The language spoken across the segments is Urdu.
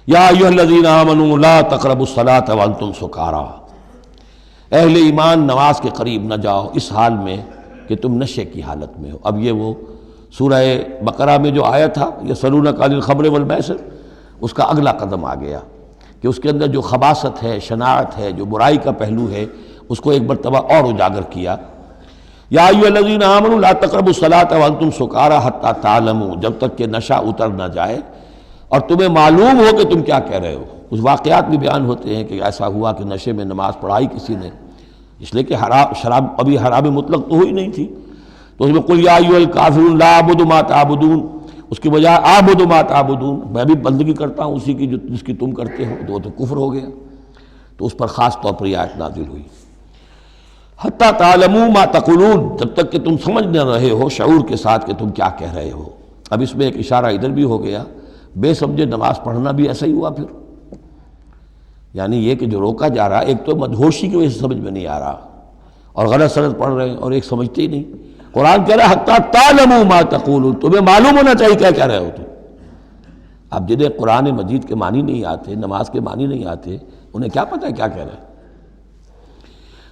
یا ایھا الذین آمنوا لا تقربوا الصلاۃ وانتم سکارا، اہل ایمان نماز کے قریب نہ جاؤ اس حال میں کہ تم نشے کی حالت میں ہو۔ اب یہ وہ سورہ بقرہ میں جو آیا تھا یسألونک عن الخمر والمیسر، اس کا اگلا قدم آ گیا کہ اس کے اندر جو خباثت ہے، شناعت ہے، جو برائی کا پہلو ہے، اس کو ایک مرتبہ اور اجاگر کیا۔ یا ایھا الذین آمنوا لا تقربوا الصلاۃ وانتم سکارا حتی تعلموا، جب تک کہ نشہ اتر نہ جائے اور تمہیں معلوم ہو کہ تم کیا کہہ رہے ہو۔ اس واقعات بھی بیان ہوتے ہیں کہ ایسا ہوا کہ نشے میں نماز پڑھائی کسی نے، اس لیے کہ شراب ابھی حرام مطلق تو ہوئی نہیں تھی، تو اس میں قل یا ایھا الکافرون لا اعبد ما تعبدون، اس کی بجائے اعبد ما تعبدون، میں بھی بندگی کرتا ہوں اسی کی جس کی تم کرتے ہو، تو وہ تو کفر ہو گیا۔ تو اس پر خاص طور پر یہ آیت نازل ہوئی حتی تعلموا ما تقولون، جب تک کہ تم سمجھ نہ رہے ہو شعور کے ساتھ کہ تم کیا کہہ رہے ہو۔ اب اس میں ایک اشارہ ادھر بھی ہو گیا، بے سمجھے نماز پڑھنا بھی ایسا ہی ہوا پھر، یعنی یہ کہ جو روکا جا رہا، ایک تو مدہوشی کی وجہ سے سمجھ میں نہیں آ رہا اور غلط سلط پڑھ رہے ہیں، اور ایک سمجھتے ہی نہیں۔ قرآن کہہ رہا ہے حتی تعلموا ما تقولون، تمہیں معلوم ہونا چاہیے کیا کہہ رہے ہو تم۔ اب جنہیں قرآن مجید کے معنی نہیں آتے، نماز کے معنی نہیں آتے، انہیں کیا پتہ ہے کیا کہہ رہے ہیں۔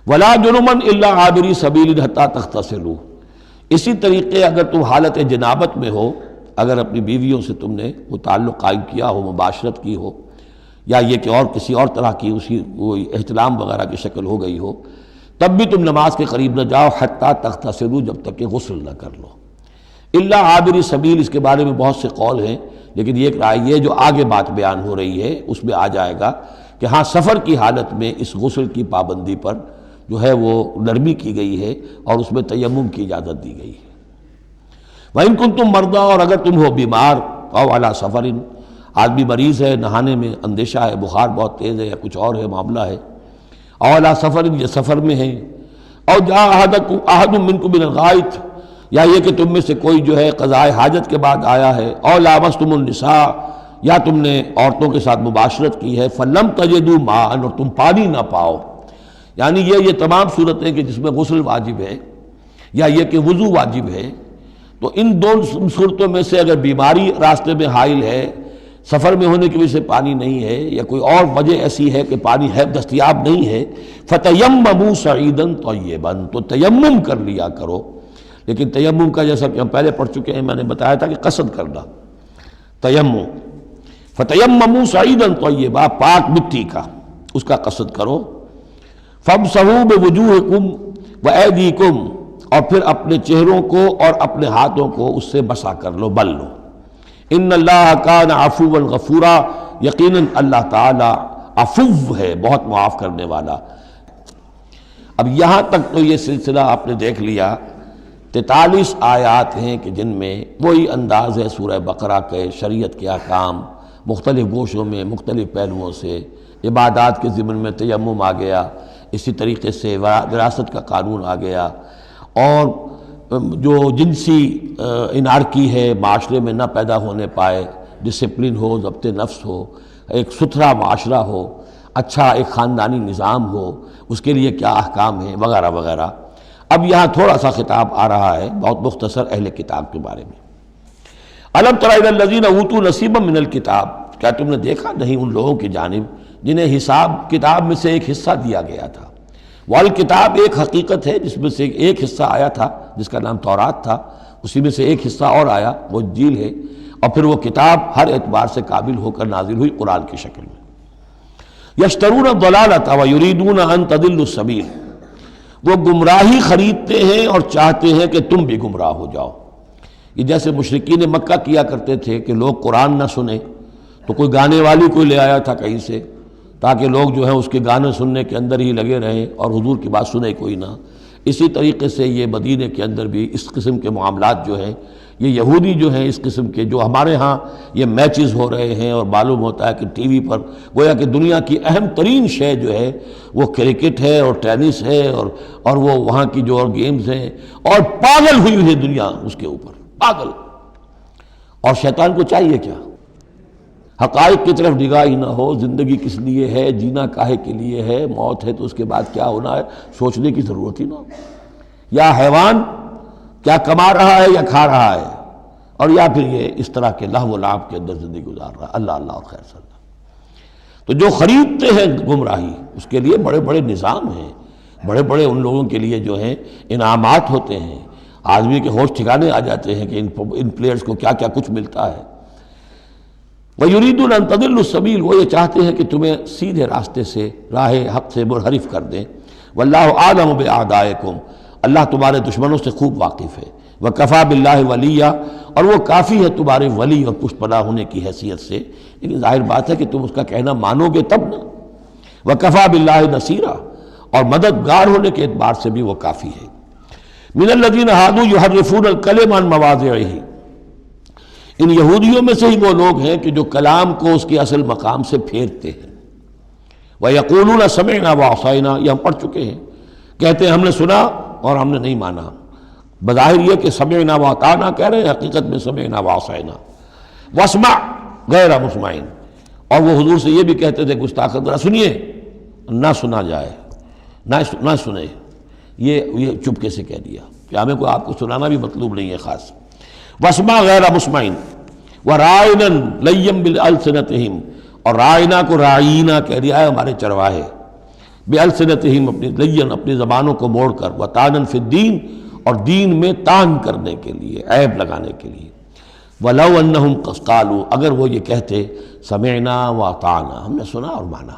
وَلَا جُنُبًا إِلَّا عَابِرِي سَبِيلٍ حَتَّىٰ تَغْتَسِلُوا، اسی طریقے اگر تم حالت جنابت میں ہو، اگر اپنی بیویوں سے تم نے وہ تعلق قائم کیا ہو، مباشرت کی ہو، یا یہ کہ اور کسی اور طرح کی اسی وہ احتلام وغیرہ کی شکل ہو گئی ہو، تب بھی تم نماز کے قریب نہ جاؤ حتیٰ تغتسلوا، جب تک کہ غسل نہ کر لو۔ الا عابری سبیل، اس کے بارے میں بہت سے قول ہیں، لیکن یہ رائے یہ جو آگے بات بیان ہو رہی ہے اس میں آ جائے گا کہ ہاں سفر کی حالت میں اس غسل کی پابندی پر جو ہے وہ نرمی کی گئی ہے اور اس میں تیمم کی اجازت دی گئی ہے۔ وَإِن كُنتُم مَرْضَىٰ، اور اگر تم ہو بیمار، أَوْ عَلَىٰ سَفَرٍ، آدمی مریض ہے، نہانے میں اندیشہ ہے، بخار بہت تیز ہے یا کچھ اور ہے معاملہ ہے، أَوْ عَلَىٰ سَفَرٍ، یہ سفر میں ہے، أَوْ جَاءَ أَحَدٌ مِّنكُم مِّنَ الْغَائِطِ، یا یہ کہ تم میں سے کوئی جو ہے قضاء حاجت کے بعد آیا ہے، أَوْ لَامَسْتُمُ النِّسَاءَ، یا تم نے عورتوں کے ساتھ مباشرت کی ہے، فَلَمْ تَجِدُوا مَاءً، اور تم پانی نہ پاؤ، یعنی یہ تمام صورتیں کہ جس میں غسل واجب ہے یا یہ کہ وضو واجب ہے، تو ان دو صورتوں میں سے اگر بیماری راستے میں حائل ہے، سفر میں ہونے کی وجہ سے پانی نہیں ہے، یا کوئی اور وجہ ایسی ہے کہ پانی ہے دستیاب نہیں ہے، فَتَيَمَّمُوا صَعِيدًا طَيِّبًا، تو تیمم کر لیا کرو۔ لیکن تیمم کا جیسا کہ ہم پہلے پڑھ چکے ہیں، میں نے بتایا تھا کہ قصد کرنا، تیمم، فَتَيَمَّمُوا صَعِيدًا طَيِّبًا، پاک مٹی کا اس کا قصد کرو، فَامْسَحُوا بِوُجُوهِكُمْ وَأَيْدِيكُمْ، اور پھر اپنے چہروں کو اور اپنے ہاتھوں کو اس سے مسح کر لو، بل لو۔ ان اللہ کان عفوا غفورا، یقیناً اللہ تعالی عفو ہے، بہت معاف کرنے والا۔ اب یہاں تک تو یہ سلسلہ آپ نے دیکھ لیا، 43 آیات ہیں کہ جن میں وہی انداز ہے سورہ بقرہ کے، شریعت کے احکام مختلف گوشوں میں مختلف پہلوؤں سے، عبادات کے ضمن میں تیمم آ گیا، اسی طریقے سے وراثت کا قانون آ گیا، اور جو جنسی انارکی ہے معاشرے میں نہ پیدا ہونے پائے، ڈسپلن ہو، ضبط نفس ہو، ایک ستھرا معاشرہ ہو، اچھا ایک خاندانی نظام ہو، اس کے لیے کیا احکام ہیں وغیرہ وغیرہ۔ اب یہاں تھوڑا سا خطاب آ رہا ہے بہت مختصر اہل کتاب کے بارے میں۔ الم تر الی الذین اوتوا نصیبا من الکتاب، کیا تم نے دیکھا نہیں ان لوگوں کی جانب جنہیں حساب کتاب میں سے ایک حصہ دیا گیا تھا۔ والکتاب ایک حقیقت ہے جس میں سے ایک حصہ آیا تھا جس کا نام تورات تھا، اسی میں سے ایک حصہ اور آیا وہ انجیل ہے، اور پھر وہ کتاب ہر اعتبار سے قابل ہو کر نازل ہوئی قرآن کی شکل میں۔ یشترون الضلالۃ ویریدون ان تضلوا السبیل، وہ گمراہی خریدتے ہیں اور چاہتے ہیں کہ تم بھی گمراہ ہو جاؤ۔ یہ جیسے مشرکین مکہ کیا کرتے تھے کہ لوگ قرآن نہ سنیں تو کوئی گانے والی کوئی لے آیا تھا کہیں سے، تاکہ لوگ جو ہیں اس کے گانے سننے کے اندر ہی لگے رہیں اور حضور کی بات سنے کوئی نہ۔ اسی طریقے سے یہ مدینے کے اندر بھی اس قسم کے معاملات جو ہیں، یہ یہودی جو ہیں اس قسم کے، جو ہمارے ہاں یہ میچز ہو رہے ہیں اور معلوم ہوتا ہے کہ ٹی وی پر گویا کہ دنیا کی اہم ترین شے جو ہے وہ کرکٹ ہے اور ٹینس ہے اور وہ وہاں کی جو اور گیمز ہیں، اور پاگل ہوئی ہے دنیا اس کے اوپر، پاگل۔ اور شیطان کو چاہیے کیا؟ حقائق کی طرف نگاہ ہی نہ ہو، زندگی کس لیے ہے، جینا کاہے کے لیے ہے، موت ہے تو اس کے بعد کیا ہونا ہے، سوچنے کی ضرورت ہی نہ ہو۔ یا حیوان کیا کما رہا ہے یا کھا رہا ہے، اور یا پھر یہ اس طرح کے لہو و لعب کے اندر زندگی گزار رہا ہے۔ اللہ اللہ اور خیر صلی اللہ۔ تو جو خریدتے ہیں گمراہی اس کے لیے بڑے بڑے نظام ہیں، بڑے بڑے ان لوگوں کے لیے جو ہیں انعامات ہوتے ہیں، آدمی کے ہوش ٹھکانے آ جاتے ہیں کہ ان پلیئرز کو کیا کیا کچھ ملتا ہے۔ وَيُرِيدُونَ أَن تَضِلُّوا السَّبِيلَ، وہ یہ چاہتے ہیں کہ تمہیں سیدھے راستے سے، راہ حق سے منحرف کر دیں۔ وَاللَّهُ أَعْلَمُ بِأَعْدَائِكُمْ، اللہ تمہارے دشمنوں سے خوب واقف ہے۔ وَكَفَى بِاللَّهِ وَلِيًّا، اور وہ کافی ہے تمہارے ولی اور پشت پناہ ہونے کی حیثیت سے، لیکن ظاہر بات ہے کہ تم اس کا کہنا مانو گے تب نا۔ وَكَفَى بِاللَّهِ نَصِيرًا، اور مددگار ہونے کے اعتبار سے بھی وہ کافی ہے۔ مِنَ الَّذِينَ هَادُوا يُحَرِّفُونَ الْكَلِمَ عَن مَّوَاضِعِهِ، ان یہودیوں میں سے ہی وہ لوگ ہیں کہ جو کلام کو اس کے اصل مقام سے پھیرتے ہیں۔ وَيَقُولُونَ سَمِعْنَا وَعَصَيْنَا، یہ ہم پڑھ چکے ہیں، کہتے ہیں ہم نے سنا اور ہم نے نہیں مانا۔ بظاہر یہ کہ سمعنا وَأَطَعْنَا کہہ رہے ہیں، حقیقت میں سمعنا وَعَصَيْنَا۔ وَاسْمَعْ غَيْرَ مُسْمَعٍ، اور وہ حضور سے یہ بھی کہتے تھے گستاخ ذرا سنیے، نہ سنا جائے، نہ سنے، یہ چپکے سے کہہ دیا کہ ہمیں کو آپ کو سنانا بھی مطلوب نہیں ہے خاص۔ وَاسْمَعْ غَيْرَ مُسْمَعٍ وَرَاعِنًا لَيًّا بِأَلْسِنَتِهِمْ، اور رائنا کو رائینا کہہ دیا ہے ہمارے چرواہے، بِأَلْسِنَتِهِمْ اپنی لین اپنی زبانوں کو موڑ کر، وَطَعْنًا فِي الدِّينِ، اور دین میں طعن کرنے کے لیے، عیب لگانے کے لیے۔ وَلَوْ أَنَّهُمْ قَالُوا، اگر وہ یہ کہتے سمعنا وَأَطَعْنَا، ہم نے سنا اور مانا،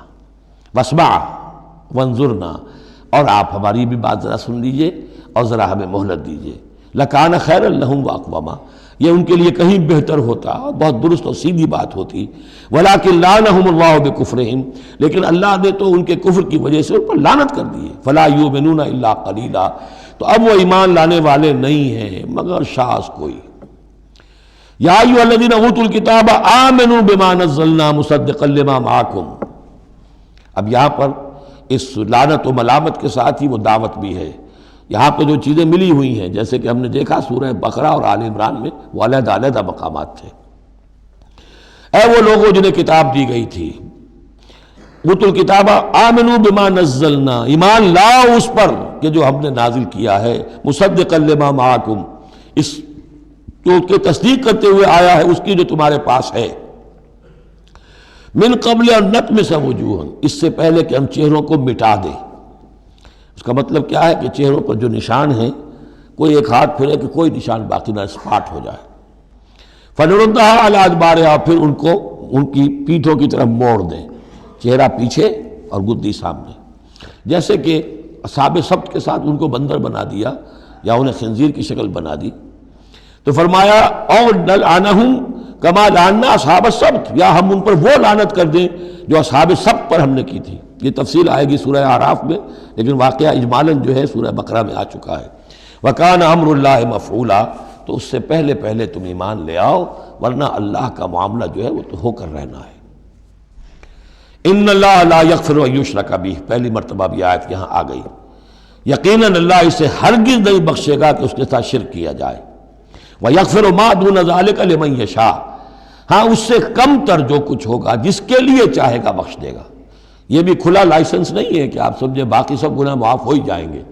وَاسْمَعْ وَانظُرْنَا، اور آپ ہماری بھی بات ذرا سن لیجئے اور ذرا ہمیں مہلت دیجئے، لَكَانَ خَيْرًا لَهُمْ وَأَقْوَمَ، یہ ان کے لیے کہیں بہتر ہوتا اور بہت درست اور سیدھی بات ہوتی۔ وَلَكِنْ لَعَنَهُمُ اللَّهُ بِكُفْرِهِمْ، لیکن اللہ نے تو ان کے کفر کی وجہ سے ان پر لعنت کر دی ہے۔ فَلَا يُؤْمِنُونَ إِلَّا قَلِيلًا، تو اب وہ ایمان لانے والے نہیں ہیں مگر شاذ کوئی۔ یا ایھا الذین اوتوا الکتاب آمنوا بما نزلنا مصدقا لما معکم، اب یہاں پر اس لعنت و ملامت کے ساتھ ہی وہ دعوت بھی ہے۔ یہاں پہ جو چیزیں ملی ہوئی ہیں، جیسے کہ ہم نے دیکھا سورہ بقرہ اور آل عمران میں، وہ علیحدہ علیحدہ مقامات تھے۔ اے وہ لوگوں جنہیں کتاب دی گئی تھی، اوتوا الکتاب آمنوا بما نزلنا، ایمان لاؤ اس پر کہ جو ہم نے نازل کیا ہے، مصدقا لما معکم، اس جو کہ تصدیق کرتے ہوئے آیا ہے اس کی جو تمہارے پاس ہے۔ من قبل ان نطمس وجوہا، اس سے پہلے کہ ہم چہروں کو مٹا دیں۔ اس کا مطلب کیا ہے کہ چہروں پر جو نشان ہیں، کوئی ایک ہاتھ پھرے کہ کوئی نشان باقی نہ، اسپاٹ ہو جائے۔ فنردھا علی ادبارہا، پھر ان کو ان کی پیٹھوں کی طرف موڑ دیں، چہرہ پیچھے اور گدی سامنے، جیسے کہ اصحاب سبت کے ساتھ ان کو بندر بنا دیا یا انہیں خنزیر کی شکل بنا دی۔ تو فرمایا اور نلعنہم کما لعنا اصحاب السبت، یا ہم ان پر وہ لعنت کر دیں جو اصحاب سبت پر ہم نے کی تھی۔ یہ تفصیل آئے گی سورہ اعراف میں، لیکن واقعہ اجمالاً جو ہے سورہ بقرہ میں آ چکا ہے۔ وَكَانَ أَمْرُ اللَّهِ مَفْعُولًا، تو اس سے پہلے پہلے تم ایمان لے آؤ، ورنہ اللہ کا معاملہ جو ہے وہ تو ہو کر رہنا ہے۔ ان اللہ لا یغفر ان یشرک بہ، پہلی مرتبہ بھی آیت یہاں آ گئی۔ یقیناً اللہ اسے ہرگز نہیں بخشے گا کہ اس کے ساتھ شرک کیا جائے۔ وَيَغْفِرُ مَا دُونَ ذَلِكَ لِمَن یشاء، ہاں اس سے کم تر جو کچھ ہوگا جس کے لیے چاہے گا بخش دے گا۔ یہ بھی کھلا لائسنس نہیں ہے کہ آپ سمجھے باقی سب گناہ معاف ہو ہی جائیں گے،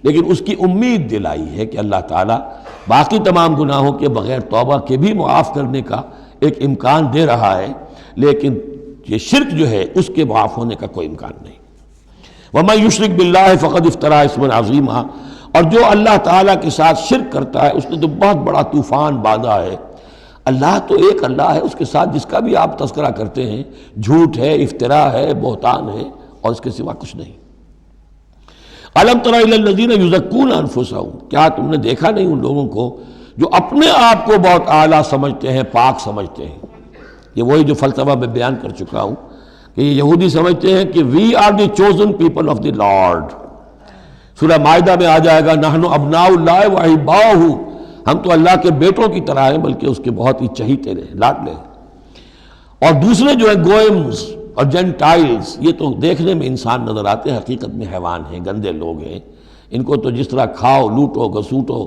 لیکن اس کی امید دلائی ہے کہ اللہ تعالیٰ باقی تمام گناہوں کے بغیر توبہ کے بھی معاف کرنے کا ایک امکان دے رہا ہے، لیکن یہ شرک جو ہے اس کے معاف ہونے کا کوئی امکان نہیں۔ وَمَن يُشْرِكْ بِاللَّهِ فَقَدِ افْتَرَىٰ إِثْمًا عَظِيمًا، اور جو اللہ تعالیٰ کے ساتھ شرک کرتا ہے اس نے تو بہت بڑا طوفان باندھا ہے۔ اللہ تو ایک اللہ ہے، اس کے ساتھ جس کا بھی آپ تذکرہ کرتے ہیں جھوٹ ہے، افتراء ہے، بہتان ہے، اور اس کے سوا کچھ نہیں۔ أَلَمْ تَرَ إِلَى الَّذِينَ يُزَكُّونَ أَنفُسَهُمْ، کیا تم نے دیکھا نہیں ان لوگوں کو جو اپنے آپ کو بہت اعلیٰ سمجھتے ہیں، پاک سمجھتے ہیں۔ یہ وہی جو فلسفہ میں بیان کر چکا ہوں کہ یہ یہودی سمجھتے ہیں کہ we are the chosen people of the lord. سورہ مائدہ میں آ جائے گا نحن ابناء اللہ واحباؤہ، ہم تو اللہ کے بیٹوں کی طرح ہیں، بلکہ اس کے بہت ہی چہیتے ہیں، لاڈلے ہیں۔ اور دوسرے جو ہیں گوئمز اور جینٹائلز، یہ تو دیکھنے میں انسان نظر آتے ہیں، حقیقت میں حیوان ہیں، گندے لوگ ہیں۔ ان کو تو جس طرح کھاؤ، لوٹو، گسوٹو،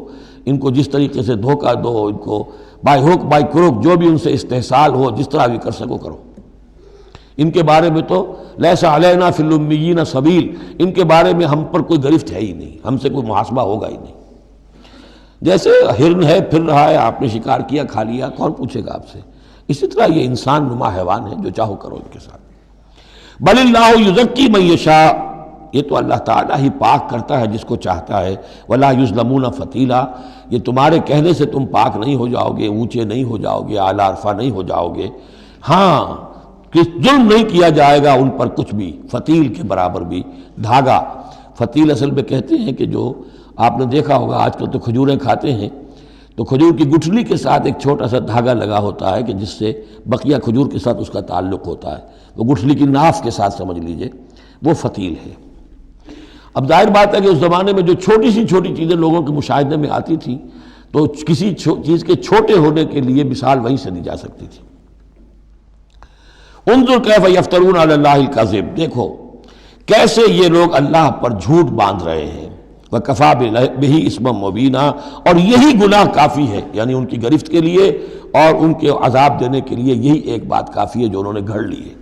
ان کو جس طریقے سے دھوکہ دو، ان کو بائی ہوک بائی کروک جو بھی ان سے استحصال ہو، جس طرح بھی کر سکو کرو۔ ان کے بارے میں تو لیس علینا فی الامیین سبیل، ان کے بارے میں ہم پر کوئی گرفت ہے ہی نہیں، ہم سے کوئی محاسبہ ہوگا ہی نہیں۔ جیسے ہرن ہے، پھر رہا ہے، آپ نے شکار کیا، کھا لیا، کون پوچھے گا آپ سے؟ اسی طرح یہ انسان نما حیوان ہے، جو چاہو کرو ان کے ساتھ۔ بل اللہ یزکی من یشاء، یہ تو اللہ تعالیٰ ہی پاک کرتا ہے جس کو چاہتا ہے، ولا یظلمون فتیلا، یہ تمہارے کہنے سے تم پاک نہیں ہو جاؤ گے، اونچے نہیں ہو جاؤ گے، اعلیٰ عرفہ نہیں ہو جاؤ گے، ہاں کہ ظلم نہیں کیا جائے گا ان پر کچھ بھی، فتیل کے برابر بھی دھاگا۔ فتیل اصل میں کہتے ہیں کہ جو آپ نے دیکھا ہوگا آج کل تو کھجوریں کھاتے ہیں تو کھجور کی گٹھلی کے ساتھ ایک چھوٹا سا دھاگا لگا ہوتا ہے کہ جس سے بقیہ کھجور کے ساتھ اس کا تعلق ہوتا ہے، وہ گٹھلی کی ناف کے ساتھ سمجھ لیجئے، وہ فتیل ہے۔ اب ظاہر بات ہے کہ اس زمانے میں جو چھوٹی سی چھوٹی چیزیں لوگوں کے مشاہدے میں آتی تھیں تو کسی چیز کے چھوٹے ہونے کے لیے مثال وہیں سے دی جا سکتی تھی۔ انظر کیف یفترون علی اللہ الکذب، دیکھو کیسے یہ لوگ اللہ پر جھوٹ باندھ رہے ہیں، وکفی بہ اسما مبینا، اور یہی گناہ کافی ہے، یعنی ان کی گرفت کے لیے اور ان کے عذاب دینے کے لیے یہی ایک بات کافی ہے جو انہوں نے گھڑ لی ہے۔